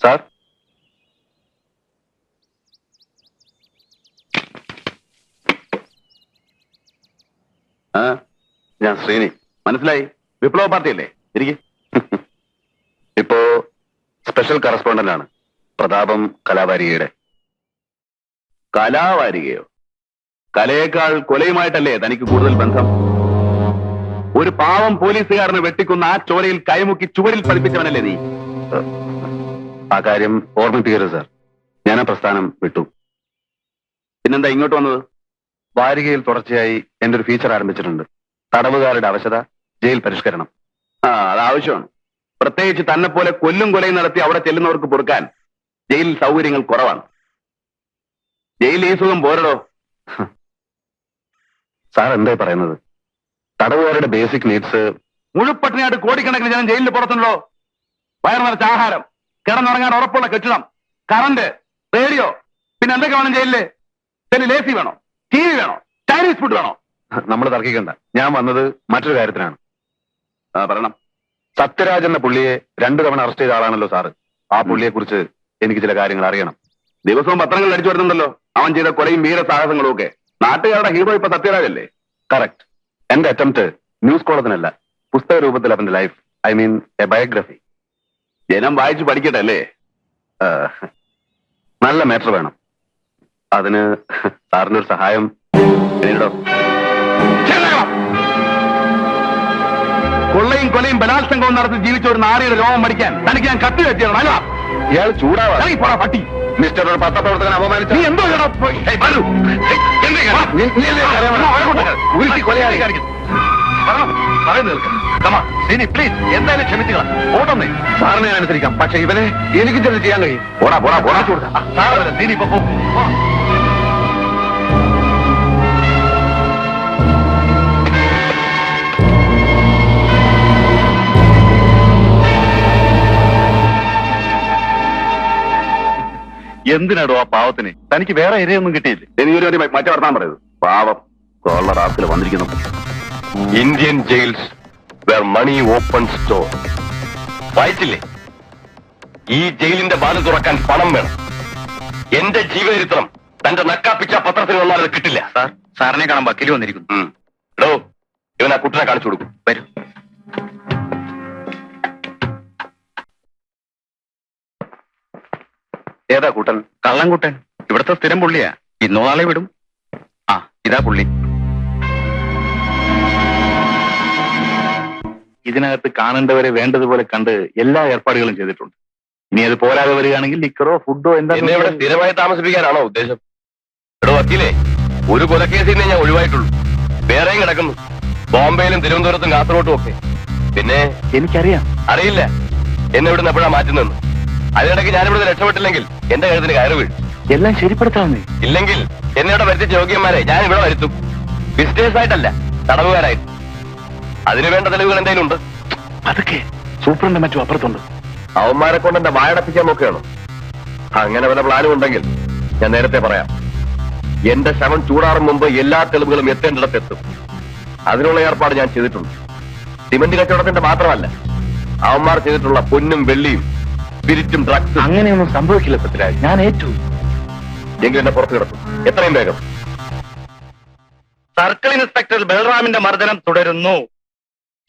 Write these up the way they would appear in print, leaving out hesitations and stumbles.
Sir, ഞാൻ ശ്രീനി. മനസ്സിലായി? വിപ്ലവ പാർട്ടിയല്ലേ? ഇരിക്കെ. ഇപ്പോ സ്പെഷ്യൽ കറസ്പോണ്ടന്റ് ആണ് പ്രതാപം കലാവാരികയുടെ. കലാവാരികയോ? കലയേക്കാൾ കൊലയുമായിട്ടല്ലേ തനിക്ക് കൂടുതൽ ബന്ധം? ഒരു പാവം പോലീസുകാരനെ വെട്ടിക്കുന്ന ആ ചോരയിൽ കൈമുക്കി ചുവരിൽ പതിപ്പിച്ചവനല്ലേ നീ? ആ കാര്യം ഓർമ്മിപ്പിക്കരുത് സാർ. ഞാൻ ആ പ്രസ്ഥാനം വിട്ടു. പിന്നെന്താ ഇങ്ങോട്ട് വന്നത്? വാരികയിൽ തുടർച്ചയായി എന്റെ ഒരു ഫീച്ചർ ആരംഭിച്ചിട്ടുണ്ട്. തടവുകാരുടെ അവശത, ജയിൽ പരിഷ്കരണം. അത് ആവശ്യമാണ്. പ്രത്യേകിച്ച് തന്നെ പോലെ കൊല്ലും കൊലയും നടത്തി അവിടെ ചെല്ലുന്നവർക്ക് പൊറുക്കാൻ ജയിലിൽ സൗകര്യങ്ങൾ കുറവാണ്. ജയിലിൽ ഈ സുഖം പോരടോ. സാർ എന്തായി പറയുന്നത്? തടവുകാരുടെ ബേസിക് നീഡ്സ് മുഴുപ്പട്ടിനായിട്ട് കോടിക്കണക്കിന് ജനം ജയിലിൽ പുറത്തുണ്ടോ? വയർ നിറച്ച ആഹാരം, കിടന്നുറങ്ങാൻ ഉറപ്പുള്ള കെട്ടിടം, കറണ്ട്, റേഡിയോ, പിന്നെ എന്തൊക്കെ വേണം ജയിലില്? ചെല്ലി ലേസി വേണോ? ടി വി വേണോ? ചൈനീസ് ഫുഡ് വേണോ? നമ്മൾ തർക്കിക്കണ്ട. ഞാൻ വന്നത് മറ്റൊരു കാര്യത്തിനാണ്. പറയണം. സത്യരാജ് എന്ന പുള്ളിയെ 2 തവണ അറസ്റ്റ് ചെയ്ത ആളാണല്ലോ സാറ്. ആ പുള്ളിയെ കുറിച്ച് എനിക്ക് ചില കാര്യങ്ങൾ അറിയണം. ദിവസവും പത്രങ്ങളിൽ അടിച്ചു വരുന്നുണ്ടല്ലോ അവൻ ചെയ്ത കൊലയും വീരസാഹസങ്ങളും ഒക്കെ. നാട്ടുകാരുടെ ഹീറോ ഇപ്പൊ സത്യരാജ് അല്ലേ? കറക്റ്റ്. എന്റെ അറ്റംപ്റ്റ് ന്യൂസ് കോളത്തിനല്ല, പുസ്തക രൂപത്തിൽ അവന്റെ life, I mean A biography. ജനം വായിച്ചു പഠിക്കട്ടെ അല്ലേ? നല്ല മാറ്റർ വേണം. അതിന് സാറിന്റെ ഒരു സഹായം നേരിടോ? കൊള്ളയും കൊലയും ബലാത്സംഗവും നടത്തി ജീവിച്ച ഒരു നാരിയുടെ രോമം മടിക്കാൻ തനിക്ക് ഞാൻ കത്തി വെച്ചിരുന്നു. അല്ല, ഇയാൾ ചൂടാവാ പട്ടി. മിസ്റ്റർ ഒരു പത്രപ്രവർത്തകൻ അപമാനിച്ചു. നീ എന്തോ പ്ലീസ് എന്തായാലും ക്ഷമിച്ചുക. ഓട്ടൊന്നേ സാറിനെ അനുസരിക്കാം. പക്ഷെ ഇവനെ എനിക്ക് ചെന്ന് ചെയ്യാൻ കഴിയും. പോടാ പോടാ പോടാ ചൂടാ. നീ ഇപ്പൊ എന്തിനാടോ ആ പാവത്തിന്? തനിക്ക് വേറെ ഇരയൊന്നും കിട്ടിയില്ലേ? എനിക്കൊരു മറ്റേ വർത്താൻ പറയത്. പാവം കോള റാസിൽ വന്നിരിക്കുന്നു. Indian jails where money open store. വായിച്ചില്ലേ? ഈ ജയിലിന്റെ വാതിൽ തുറക്കാൻ പണം വേണം. എന്റെ ജീവചരിത്രം തന്റെ നക്കാപ്പിച്ച പത്രത്തിൽ വന്നാൽ അത് കിട്ടില്ല. സാർ, സാറിനെ കാണാൻ വക്കീല് വന്നിരിക്കുന്നു. എടോ, ഇവൻ ആ കുട്ടനെ കാണിച്ചു കൊടുക്കും. വരും. ഏതാ കൂട്ടൻ? കള്ളൻകുട്ടൻ. ഇവിടുത്തെ സ്ഥിരം പുള്ളിയാ. ഇന്നോ നാളെ വിടും. ആ, ഇതാ പുള്ളി. ഇതിനകത്ത് കാണേണ്ടവരെ വേണ്ടതുപോലെ കണ്ട് എല്ലാ ഏർപ്പാടുകളും ചെയ്തിട്ടുണ്ട്. ഇനി അത് പോരാതെ വരികയാണെങ്കിൽ ലിക്കറോ ഫുഡോ എന്താ എന്നെ ഇവിടെ സ്ഥിരമായി താമസിപ്പിക്കാനാണോ ഉദ്ദേശം? എടോ വക്കീലേ, ഒരു കൊലക്കേസിനെ ഞാൻ ഒഴിവായിട്ടുള്ളൂ. വേറെയും കിടക്കുന്നു, ബോംബെയിലും തിരുവനന്തപുരത്തും കാസർഗോട്ടും ഒക്കെ. പിന്നെ എനിക്കറിയാം. അറിയില്ല എന്നെ ഇവിടുന്ന് എപ്പോഴാ മാറ്റുന്നെന്ന്. അതിനിടയ്ക്ക് ഞാനിവിടുന്ന് രക്ഷപ്പെട്ടില്ലെങ്കിൽ എന്റെ കഴുത്തിന് കയറ് വീഴും. എല്ലാം ശരിപ്പെടുത്താവുന്നേ. ഇല്ലെങ്കിൽ എന്നെ ഇവിടെ വരുത്തിച്ച യോഗ്യന്മാരെ ഞാൻ ഇവിടെ വരുത്തും. വിസിറ്റേഴ്സ് ആയിട്ടല്ല, തടവുകാരായിട്ട്. അതിനു വേണ്ട തെളിവുകൾ എന്തെങ്കിലും ഉണ്ട്? അതൊക്കെ സൂപ്രണ്ട് മറ്റും അപ്പുറത്തുണ്ട്. അവന്മാരെ കൊണ്ട് എന്റെ വായടപ്പിക്കാൻ നോക്കുകയാണോ? അങ്ങനെ വല്ല പ്ലാനും ഉണ്ടെങ്കിൽ ഞാൻ നേരത്തെ പറയാം. എന്റെ ശവം ചൂടാറും മുമ്പ് എല്ലാ തെളിവുകളും എത്തേണ്ടിടത്തെത്തും. അതിനുള്ള ഏർപ്പാട് ഞാൻ ചെയ്തിട്ടുണ്ട്. സിമന്റ് കച്ചവടത്തിന്റെ മാത്രമല്ല, അവന്മാർ ചെയ്തിട്ടുള്ള പൊന്നും വെള്ളിയും സ്പിരിറ്റും ഡ്രഗ്സും. അങ്ങനെയൊന്നും സംഭവിക്കില്ല പൃഥ്വിരാജ്. ഞാൻ ഏറ്റു. എങ്കിലും എന്നെ പുറത്തു കിടത്തും. എത്രയും വേഗം. സർക്കിൾ ഇൻസ്പെക്ടർ ബൽറാമിന്റെ മർദ്ദനം തുടരുന്നു.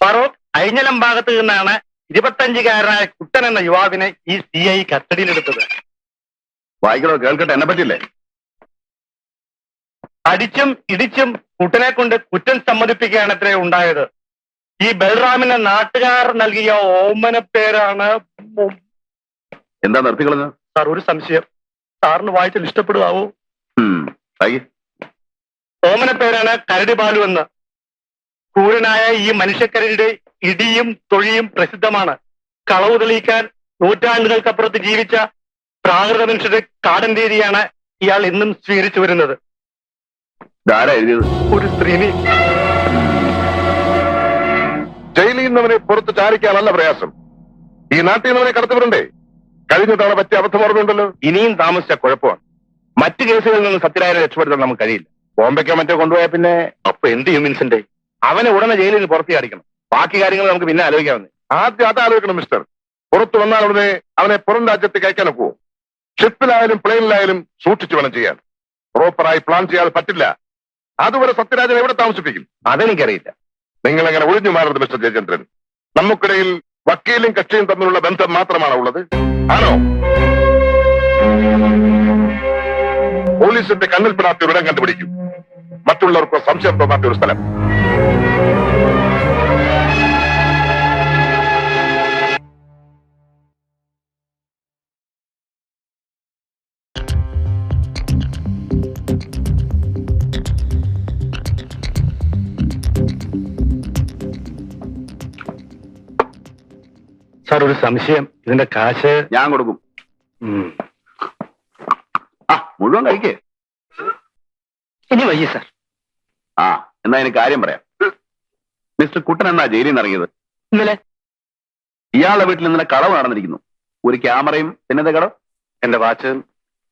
ഫറൂഖ് അഴിഞ്ഞലം ഭാഗത്ത് നിന്നാണ് 25-കാരനായ കുട്ടൻ എന്ന യുവാവിനെ ഈ CI കസ്റ്റഡിയിലെടുത്തത്. വായിക്കണോ? കേൾക്കട്ടെ. എന്നെ പറ്റില്ലേ? അടിച്ചും ഇടിച്ചും കുട്ടനെ കൊണ്ട് കുറ്റം സമ്മതിപ്പിക്കുകയാണത്രേ ഉണ്ടായത്. ഈ ബൽറാമിന് നാട്ടുകാർ നൽകിയ ഓമന പേരാണ്. എന്താ നിർത്തിക്കളഞ്ഞത്? സാർ, ഒരു സംശയം. സാറിന് വായിച്ചാൽ ഇഷ്ടപ്പെടുവാവോ? ഓമന പേരാണ് കരടി ബാലു എന്ന്. ക്രൂരനായ ഈ മനുഷ്യക്കരടിയുടെ ഇടിയും തൊഴിയും പ്രസിദ്ധമാണ്. കളവ് തെളിയിക്കാൻ നൂറ്റാണ്ടുകൾക്കപ്പുറത്ത് ജീവിച്ച പ്രാകൃത മനുഷ്യരുടെ കാടൻ രീതിയാണ് ഇയാൾ ഇന്നും സ്വീകരിച്ചു വരുന്നത്. ഒരു സ്ത്രീനി. ജയിലിൽ നിന്നവനെ പുറത്ത് ചാരിക്കാനല്ല പ്രയാസം. ഈ നാട്ടിൽ നിന്നവനെ കടത്തിവിടണ്ടേ? കഴിഞ്ഞ തവണ പറ്റിയ അബദ്ധം ഓർമ്മയുണ്ടല്ലോ. ഇനിയും താമസിച്ച കുഴപ്പമാണ്. മറ്റു കേസുകളിൽ നിന്ന് സത്യരായനെ രക്ഷപ്പെടുത്താൻ നമുക്ക് കഴിയില്ല. ബോംബെക്കോ മറ്റോ കൊണ്ടുപോയാൽ പിന്നെ അപ്പൊ എന്ത് ചെയ്യും വിൻസെന്റ്? അവനെ ഉടനെ ജയിലിൽ നിന്ന് പുറത്ത് ചാടിക്കണം. ബാക്കി കാര്യങ്ങൾ നമുക്ക് പിന്നെ ആലോചിക്കാവുന്നേ. ആദ്യം അത് ആലോചിക്കണം മിസ്റ്റർ. പുറത്തു വന്നാൽ അവനെ പുറം രാജ്യത്തേക്ക് അയക്കാൻ ഒക്കുമോ? ഷിപ്പിലായാലും പ്ലെയിനിലായാലും സൂക്ഷിച്ചു വേണം ചെയ്യാൻ. പ്രോപ്പറായി പ്ലാൻ ചെയ്യാതെ പറ്റില്ല. അതുവരെ സത്യരാജൻ എവിടെ താമസിപ്പിക്കും? അതെനിക്കറിയില്ല. നിങ്ങൾ അങ്ങനെ ഒഴിഞ്ഞു മാറരുത് മിസ്റ്റർ ജയചന്ദ്രൻ. നമുക്കിടയിൽ വക്കീലും കക്ഷിയും തമ്മിലുള്ള ബന്ധം മാത്രമാണ് ഉള്ളത്. ആണോ? പോലീസിന്റെ കണ്ണിൽപ്പെടാത്ത ഇടം കണ്ടുപിടിക്കും. മറ്റുള്ളവർക്ക് സംശയം തോന്നാത്ത ഒരു സ്ഥലം. സാർ, ഒരു സംശയം. ഇതിന്റെ കാശ് ഞാൻ കൊടുക്കും. മുഴുവൻ കഴിക്കേ. ഇനി വയ്യ സാർ. എന്നാ എനിക്ക് കാര്യം പറയാം. മിസ്റ്റർ കുട്ടൻ എന്നാ ജയിലിൽ നിന്ന് ഇറങ്ങിയത്? ഇന്നലെ. ഇയാളുടെ വീട്ടിൽ ഇന്നലെ കളവ് നടന്നിരിക്കുന്നു. ഒരു ക്യാമറയും പിന്നത്തെ കടം, എന്റെ വാച്ച്,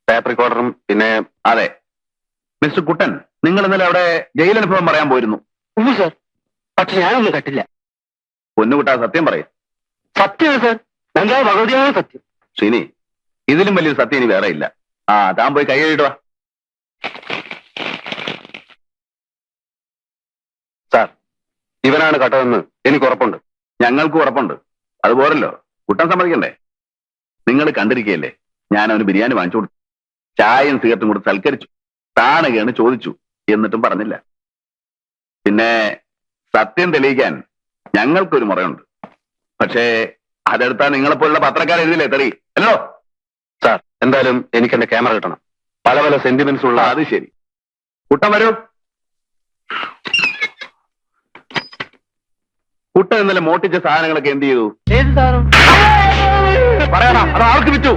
ടേപ്പ് റെക്കോർഡറും, പിന്നെ അതെ. മിസ്റ്റർ കുട്ടൻ, നിങ്ങൾ ഇന്നലെ അവിടെ ജയിലനുഭവം പറയാൻ പോയിരുന്നു. സാർ, പക്ഷെ ഞാനൊന്നും കട്ടില്ല. പൊന്നുകുട്ടാ, സത്യം പറയും. സത്യമാണ് സാർ, ഞങ്ങൾ ഭഗവതിയാണ് സത്യം. ശ്രീനി, ഇതിലും വലിയൊരു സത്യം ഇനി വേറെ ഇല്ല. താൻ പോയി കൈ കഴുകിയിട്ട് വാ. സാർ, ഇവനാണ് കട്ടതെന്ന് എനിക്ക് ഉറപ്പുണ്ട്. ഞങ്ങൾക്കും ഉറപ്പുണ്ട്. അതുപോലല്ലോ കുട്ടൻ സമ്മതിക്കണ്ടേ? നിങ്ങൾ കണ്ടിരിക്കുകയല്ലേ, ഞാൻ അവന് ബിരിയാണി വാങ്ങിച്ചു കൊടുത്തു, ചായയും സിഗരറ്റും കൊടുത്ത് സൽക്കരിച്ചു, താണുകയാണ് ചോദിച്ചു, എന്നിട്ടും പറഞ്ഞില്ല. പിന്നെ സത്യം തെളിയിക്കാൻ ഞങ്ങൾക്കൊരു മുറയുണ്ട്. പക്ഷേ അതെടുത്താൽ നിങ്ങളെപ്പോലുള്ള പത്രക്കാർ എഴുതില്ലേ തെളി അല്ലോ? സാർ, എന്തായാലും എനിക്ക് എന്റെ ക്യാമറ കിട്ടണം. പല പല സെന്റിമെന്റ്സ് ഉള്ള. അത് ശരി. കുട്ടൻ വരൂ. കുട്ടൻ ഇന്നലെ മോട്ടിച്ച സാധനങ്ങളൊക്കെ എന്ത് ചെയ്തു? ഏത് സാധനം പറയണം. അത് ആർക്ക് വിറ്റു?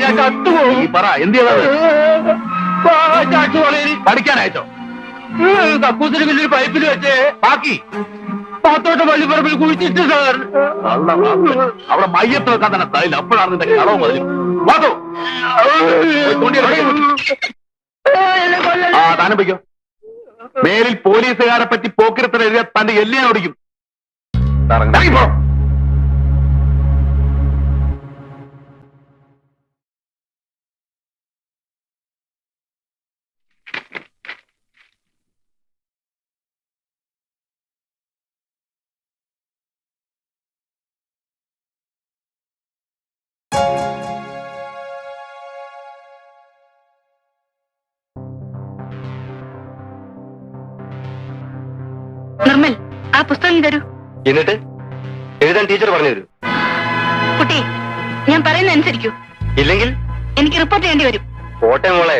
ഞാൻ കത്തുപോകും. ഈ പറ, എന്ത് ചെയ്തത്? പഠിക്കാനയച്ചോ? കക്കൂസിന് വലിയൊരു പൈപ്പിൽ വെച്ച് ബാക്കി പാത്തോട്ട പള്ളിപ്പറമ്പിൽ കുഴിച്ചിട്ട് സാർ. അവിടെ മയ്യത്ത് വെക്കാൻ തന്നെ സ്ഥലമില്ല. അപ്പോഴാണ് നിന്റെ കളവ് മതി. താനും വയ്ക്കോ. മേലിൽ പോലീസുകാരെ പറ്റി പോക്കിരത്തിന് എഴുതിയ തന്റെ എല്ലിയാൻ ഓടിക്കും. നിർമ്മൽ, ആ പുസ്തകം തരൂ. എന്നിട്ട് എഴുതാൻ ടീച്ചർ പറഞ്ഞു തരൂ. കുട്ടി, ഞാൻ പറയുന്ന അനുസരിക്കൂ. ഇല്ലെങ്കിൽ എനിക്ക് റിപ്പോർട്ട് ചെയ്യേണ്ടി വരും. കോട്ടെ മോളെ,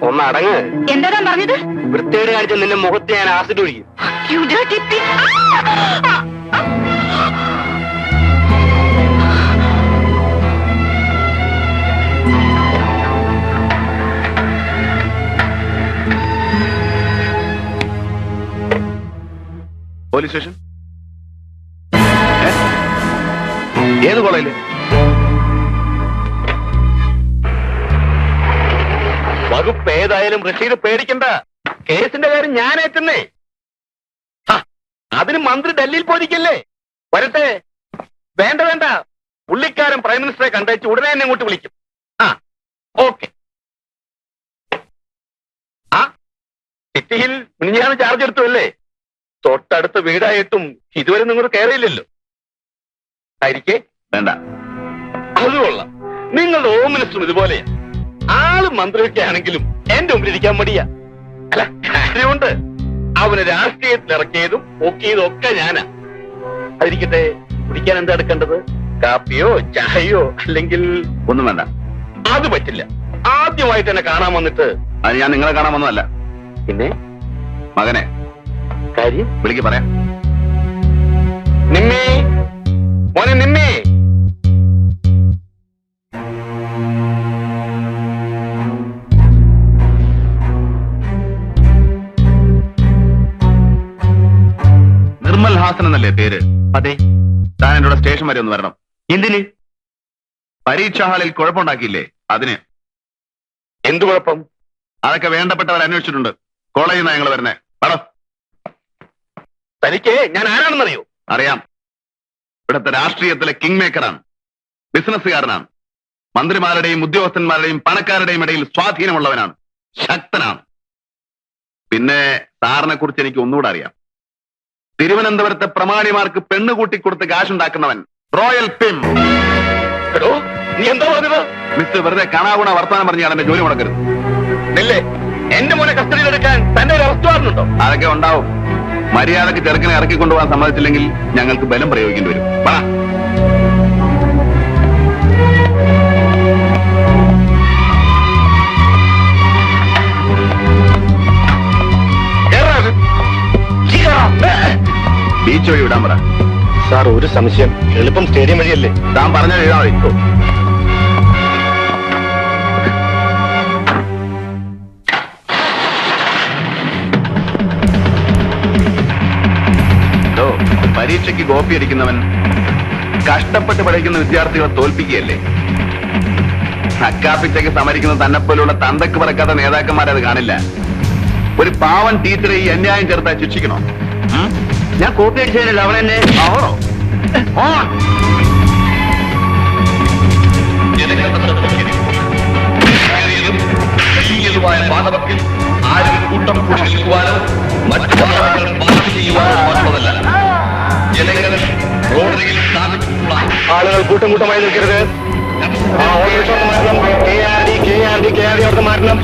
ഒന്ന് അടങ്ങ്. എന്താ താൻ പറഞ്ഞത്? വൃത്തിയോട് കാണിച്ച നിന്റെ മുഖത്ത് ഞാൻ ആസിഡ് ഒഴിക്കും. You dirty pig. Police station ഏത് കോളേജില്? വകുപ്പ് ഏതായാലും റഷീദ് പേടിക്കണ്ട. കേസിന്റെ കാര്യം ഞാൻ ഏറ്റുന്നേ. അതിന് മന്ത്രി ഡൽഹിയിൽ പോയിരിക്കല്ലേ? വരട്ടെ. വേണ്ട വേണ്ട, പുള്ളിക്കാരൻ പ്രൈം മിനിസ്റ്ററെ കണ്ടേച്ച് ഉടനെ എന്നെ ഇങ്ങോട്ട് വിളിക്കും. ഓക്കെ. സിറ്റിയിൽ മിനിഞ്ഞാന്ന് ചാർജ് എടുത്തു അല്ലേ? തൊട്ടടുത്ത് വീടായിട്ടും ഇതുവരെ നിങ്ങൾ കയറിയില്ലല്ലോ. ആയിരിക്കേ? വേണ്ട. അത് കൊള്ളാം. നിങ്ങളുടെ ഹോം മിനിസ്റ്ററും ഇതുപോലെയാ. ആള് മന്ത്രിയൊക്കെ ആണെങ്കിലും എന്റെ മുമ്പിൽ ഇരിക്കാൻ മടിയാ. അല്ല, കാര്യമുണ്ട്. അവന് രാഷ്ട്രീയത്തിൽ ഇറക്കിയതും പൊക്കിയതും ഒക്കെ ഞാനാ. അതിരിക്കട്ടെ, കുടിക്കാൻ എന്താ എടുക്കേണ്ടത്? കാപ്പിയോ ചായയോ അല്ലെങ്കിൽ? ഒന്നും വേണ്ട. അത് പറ്റില്ല. ആദ്യമായിട്ട് എന്നെ കാണാൻ വന്നിട്ട്. അത് ഞാൻ നിങ്ങളെ കാണാൻ വന്നതല്ല. പിന്നെ മകനെ കാര്യം വിളിക്ക്, പറയാം. നിമ്മേ, മോനെ നിമ്മേ. നിർമ്മൽ ഹാസൻ എന്നല്ലേ പേര്? അതെ. താൻ എന്നോട് സ്റ്റേഷൻ വരെ ഒന്ന് വരണം. എന്തിന്? പരീക്ഷാ ഹാളിൽ കുഴപ്പമുണ്ടാക്കിയില്ലേ, അതിന്. എന്തു കുഴപ്പം? അതൊക്കെ വേണ്ടപ്പെട്ടവർ അന്വേഷിച്ചിട്ടുണ്ട്. കോളേജിൽ നിന്നാ ഞങ്ങൾ വരുന്നേ. പടം തനിക്ക് ഞാൻ ആരാണെന്നറിയോ? അറിയാം. ഇവിടുത്തെ രാഷ്ട്രീയത്തിലെ കിങ് മേക്കറാണ്, ബിസിനസ്സുകാരനാണ്, മന്ത്രിമാരുടെയും ഉദ്യോഗസ്ഥന്മാരുടെയും പണക്കാരുടെയും ഇടയിൽ സ്വാധീനമുള്ളവനാണ്, ശക്തനാണ്. പിന്നെ സാറിനെ കുറിച്ച് എനിക്ക് ഒന്നുകൂടെ അറിയാം. തിരുവനന്തപുരത്തെ പ്രമാണിമാർക്ക് പെണ്ണുകൂട്ടിക്കൊടുത്ത് കാശുണ്ടാക്കുന്നവൻ, റോയൽ പിം. നീ എന്താ പറഞ്ഞത്? മിസ്റ്റർ വെറുതെ കാണാകുണ വർത്തമാനം പറഞ്ഞാൽ എന്റെ ജോലി മുടക്കരുത്. നില്ലേ, എന്റെ മോനെ കസ്റ്റഡിയിലെടുക്കാൻ തന്റെ ഒരു അറസ്റ്റ് വാറണ്ടുണ്ടോ? അതൊക്കെ ഉണ്ടാവും. മര്യാദക്ക് ചെറുക്കനെ ഇറക്കിക്കൊണ്ടുപോകാൻ സമ്മതിച്ചില്ലെങ്കിൽ ഞങ്ങൾക്ക് ബലം പ്രയോഗിക്കേണ്ടി വരും. പറ. ബീച്ച് വഴി വിടാൻ പറ. സാർ, ഒരു സംശയം. എളുപ്പം സ്റ്റേഡിയം വഴിയല്ലേ? താൻ പറഞ്ഞാൽ എഴുതാ മതി. പരീക്ഷയ്ക്ക് കോപ്പി അടിക്കുന്നവൻ കഷ്ടപ്പെട്ട് പഠിക്കുന്ന വിദ്യാർത്ഥികളെ തോൽപ്പിക്കുകയല്ലേ? അക്കാപ്പിച്ചയ്ക്ക് സമരിക്കുന്ന തന്നെപ്പോലുള്ള തന്തക്ക് പറക്കാത്ത നേതാക്കന്മാരത് കാണില്ല. ഒരു പാവൻ ടീച്ചറെ ഈ അന്യായം ചേർത്താൽ ശിക്ഷിക്കണോ? ഞാൻ കോപ്പി അടിച്ചതിനല്ല, അവൻ എന്നെ ആവണോ? പാതവക്കിൽ ആരും കൂട്ടം കൂടി നിൽക്കുവാനോ മറ്റു വാഹനങ്ങൾ പാർക്ക് ചെയ്യുവാനോ മാത്രമല്ല, ജനങ്ങൾ റോഡരികിൽ സ്ഥാപിച്ചിട്ടുള്ള ആളുകൾ കൂട്ടം കൂട്ടമായി നിൽക്കരുത്. മാറണം, മാറണം.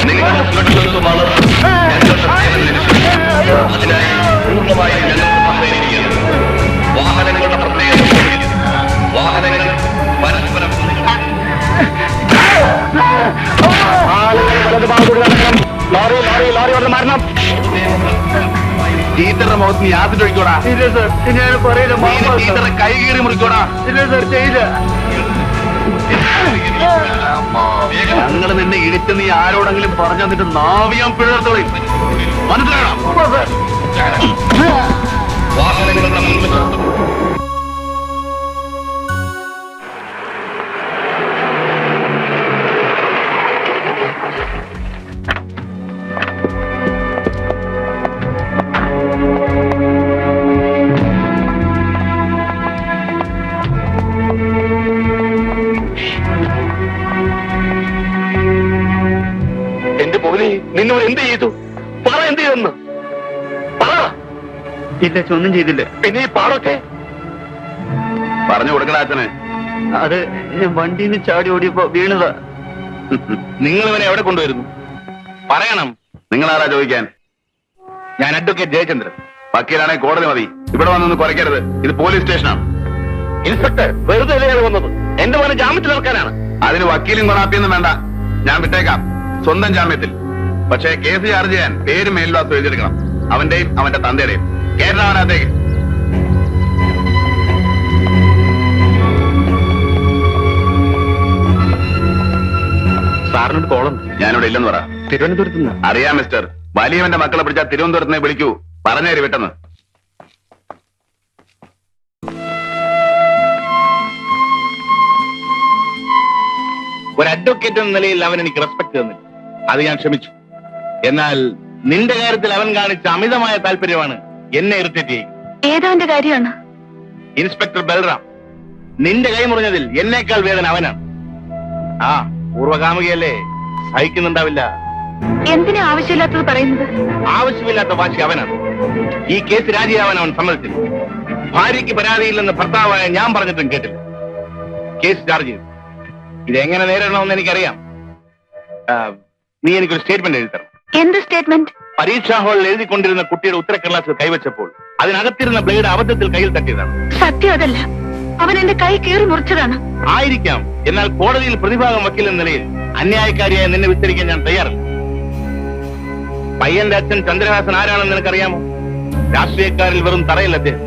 നിങ്ങളുടെ സുരക്ഷിതത്വമാണ് ഞങ്ങളുടെ സേവന. അതിനായി പൂർണ്ണമായി ഞങ്ങൾക്ക് സഹകരിക്കുന്നത്. വാഹനങ്ങളുടെ പ്രത്യേകത വാഹനങ്ങൾ പരസ്പരം ആളുകൾ വലത് ഭാഗത്തൂടെ നടക്കണം. ലോറി ലോറി ലോറി അവിടെ മാറണം. ടീച്ചറുടെ മുഖത്ത് നീ ആദ്യം ഒഴിക്കോടാ. ഇല്ല സർ, ഞാൻ പറയില്ല. ടീച്ചറെ കൈ കീറി മുറിക്കോടാ. ഇല്ല സർ, ചെയ്യില്ല. ഞങ്ങൾ നിന്നെ ഇടിച്ച് നീ ആരോടെങ്കിലും പറഞ്ഞു തന്നിട്ട് നാവിയാൻ പിഴർത്തോളി. മനസ്സിലാകണം. വാഹനങ്ങളുടെ മുൻപിൽ എന്റെ മോനെ, നിന്നോട് എന്ത് ചെയ്തു? പറ, എന്ത് ചെയ്തെന്ന് പറ. ഇല്ല, ഒന്നും ചെയ്തില്ല. പിന്നെ ഈ പാടൊക്കെ പറഞ്ഞു കൊടുക്കണ അച്ഛനെ. അത് ഞാൻ വണ്ടിയിൽ നിന്ന് ചാടി ഓടിയപ്പോ വീണതാ. നിങ്ങൾ ഇവനെ എവിടെ കൊണ്ടുവരുന്നു? പറയണം. നിങ്ങളാരാ ചോദിക്കാൻ? ഞാൻ അഡ്വക്കേറ്റ് ജയചന്ദ്രൻ. വക്കീലാണെ കോടതി മതി. ഇവിടെ വന്നൊന്ന് കുറയ്ക്കരുത്. ഇത് പോലീസ് സ്റ്റേഷനാണ്. ഇൻസ്പെക്ടർ, വെറുതെ അല്ലേ വന്നത്? എന്റെ മോനെ ജാമ്യത്തിൽ ഇറക്കാനാണ്. അതിന് വക്കീലും കൊണാപ്പിയൊന്നും വേണ്ട. ഞാൻ വിട്ടേക്കാം, സ്വന്തം ജാമ്യത്തിൽ. പക്ഷേ കേസ് ചാർജ് ചെയ്യാൻ പേരും മേൽവാസം എഴുതിയെടുക്കണം. അവന്റെയും അവന്റെ തന്തയുടെയും. കേരള അവനകത്തേക്ക്. സാറിനോട് കോളം. ഞാനിവിടെ ഇല്ലെന്ന് പറ. തിരുവനന്തപുരത്ത് നിന്ന്. അറിയാം മിസ്റ്റർ. വലിയവന്റെ മക്കളെ പിടിച്ചാൽ തിരുവനന്തപുരത്ത് നിന്ന് വിളിക്കൂ. പറഞ്ഞേരി പെട്ടെന്ന്. ഒരു അഡ്വക്കേറ്റ് എന്ന നിലയിൽ അവൻ എനിക്ക് റെസ്പെക്ട് തന്നില്ല. അത് ഞാൻ ക്ഷമിച്ചു. എന്നാൽ നിന്റെ കാര്യത്തിൽ അവൻ കാണിച്ച അമിതമായ താല്പര്യമാണ് എന്നെ ഇറിറ്റേറ്റ് ചെയ്യുന്നത്. ഏതാന്റെ കാര്യമാണ്? ഇൻസ്പെക്ടർ ബൽറാം, നിന്റെ കൈ മുറിഞ്ഞതിൽ എന്നേക്കാൾ വേദന അവനാണ്. ആ പൂർവകാമുകയല്ലേ, സഹിക്കുന്നുണ്ടാവില്ല. എന്തിനാ ആവശ്യമില്ലാത്തത് പറയുന്നത്? ആവശ്യമില്ലാത്ത വാശി അവനാണ്. ഈ കേസ് രാജിയാവാൻ അവൻ സമ്മതിച്ചില്ല. ഭാര്യയ്ക്ക് പരാതിയില്ലെന്ന് ഭർത്താവായ ഞാൻ പറഞ്ഞിട്ടും കേട്ടില്ല. കേസ് ചാർജ് ചെയ്തു. ഇതെങ്ങനെ നേരിടണമെന്ന് എനിക്കറിയാം. നീ എനിക്കൊരു സ്റ്റേറ്റ്മെന്റ് എഴുതി തരണം. എന്ത് സ്റ്റേറ്റ്മെന്റ്? പരീക്ഷാ ഹാളിൽ എഴുതിക്കൊണ്ടിരുന്ന കുട്ടിയുടെ ഉത്തരക്കടലാസ് കൈവച്ചപ്പോൾ അതിനകത്തിരുന്ന ബ്ലേഡ് അബദ്ധത്തിൽ കയ്യിൽ തട്ടിയതാണ്. സത്യം അതല്ല. അവൻ എന്റെ കൈ കീറി മുറിച്ചതാണ്. ആയിരിക്കാം. എന്നാൽ കോടതിയിൽ പ്രതിഭാഗം വക്കീൽ എന്ന നിലയിൽ അന്യായക്കാരിയായ നിന്നെ വിസ്തരിക്കാൻ ഞാൻ തയ്യാറല്ല. പയ്യന്റെ അച്ഛൻ ചന്ദ്രഹാസൻ ആരാണെന്ന് നിനക്കറിയാമോ? രാഷ്ട്രീയക്കാരിൽ വെറും തറയല്ല അദ്ദേഹം.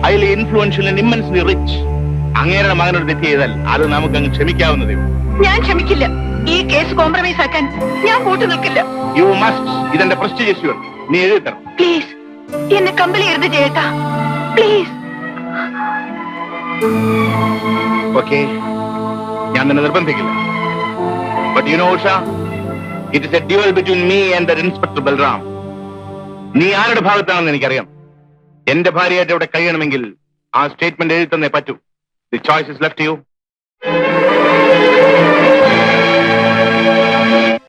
Highly influential and immensely rich. അങ്ങേരുടെ മകനോട് തെറ്റ് ചെയ്താൽ അത് നമുക്ക് അങ്ങ് ക്ഷമിക്കാവുന്നതേ. ഞാൻ ക്ഷമിക്കില്ല. ഈ കേസ് കോംപ്രമൈസ് ആക്കാൻ ഞാൻ കൂട്ടു നിൽക്കില്ല. You must. ഇതെന്റെ പ്രസ്റ്റീജ് ഇഷ്യൂ ആണ്. നീ എഴുതി തരണം. പ്ലീസ്, എന്നെ കമ്പലി എഴുതി ചെയ്യട്ടാ. പ്ലീസ്. ഓക്കെ, ഞാൻ നിന്നെ നിർബന്ധിക്കില്ല. But you know Usha, it is a duel between me and the inspector Balram. നീ ആരുടെ ഭാഗത്താണെന്ന് എനിക്കറിയാം. എന്റെ ഭാര്യയായിട്ട് ഇവിടെ കഴിയണമെങ്കിൽ ആ സ്റ്റേറ്റ്മെന്റ് എഴുതി തന്നേ പറ്റൂ. The choice is left U.